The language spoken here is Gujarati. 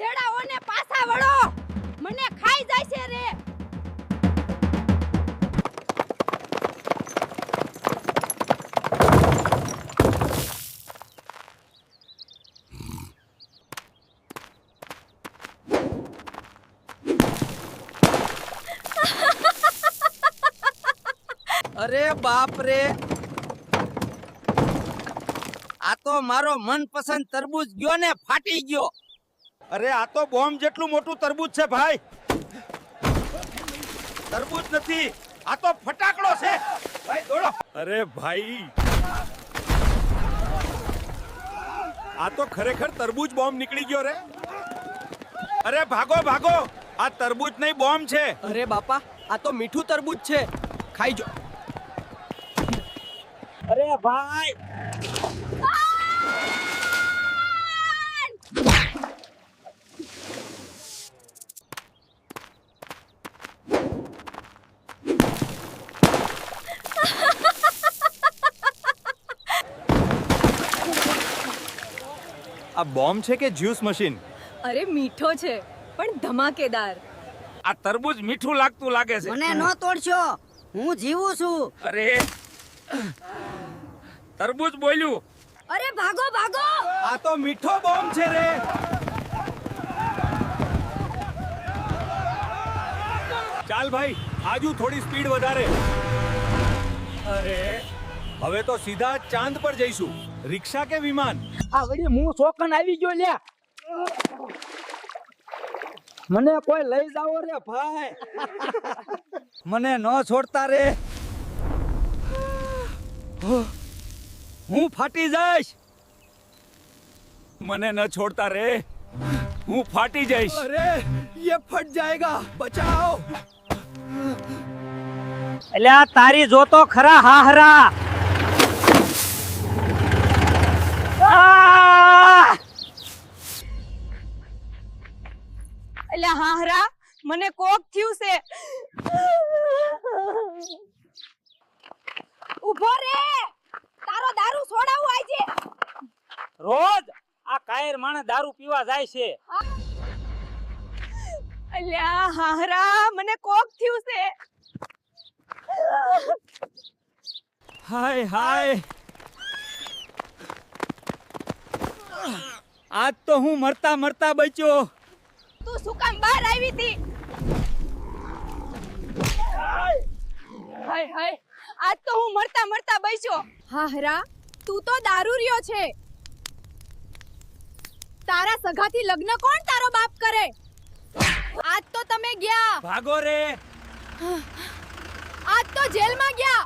ગધેડાઓને પાછા વળો, મને ખાઈ જાય છે રે. અરે બાપ રે, આ તો મારો મનપસંદ તરબૂચ ગયો ને ફાટી ગયો. અરે આ તો બોમ્બ જેટલું મોટું તરબૂચ છે ભાઈ. તરબૂચ નથી, આ તો ફટાકડો છે. ભાઈ દોડો. અરે ભાઈ, આ તો ખરેખર તરબૂચ બોમ્બ નીકળી ગયો રે. અરે ભાગો ભાગો, આ તરબૂચ નહીં બોમ્બ છે. અરે બાપા, આ તો મીઠું તરબૂચ છે, ખાઈ જો. અરે ભાઈ, આ બોમ્બ છે કે જ્યુસ મશીન? અરે મીઠો છે પણ ધમાકેદાર. આ તરબૂચ મીઠું લાગતું લાગે છે. મને ન તોડશો, હું જીવું છું. અરે તરબૂચ બોલ્યું. અરે ભાગો ભાગો. આ તો મીઠો બોમ્બ છે રે. ચાલ ભાઈ, આજુ થોડી સ્પીડ વધારે. અરે હવે તો સીધા ચાંદ પર જઈશું. રિક્ષા કે વિમાન? આ વળી હું શોકન આવી ગયો લ્યા. મને કોઈ લઈ જાઓ રે ભાઈ. મને ન છોડતા રે, હું ફાટી જઈશ. મને ન છોડતા રે, હું ફાટી જઈશ. અરે ये फट जाएगा, बचाओ. અલ્યા તારી જોતો ખરા હાહરા. અલ્યા હાહરા, મને કોક થયું છે. ઊભો રે, તારો દારૂ છોડાવું આજે. રોજ આ કાયર માણસ દારૂ પીવા જાય છે. અલ્યા હાહરા, મને કોક થયું છે. હાય હાય, આજ તો હું મરતા મરતા બચ્યો. તું શું કામ બહાર આવી હતી? હાય હાય, આજ તો હું મરતા મરતા બચ્યો. હાહરા, તું તો દારૂરિયો છે. તારા સગાથી લગ્ન કોણ તારો બાપ કરે? આજ તો તમે ગયા, ભાગો રે. આજ તો જેલમાં ગયા.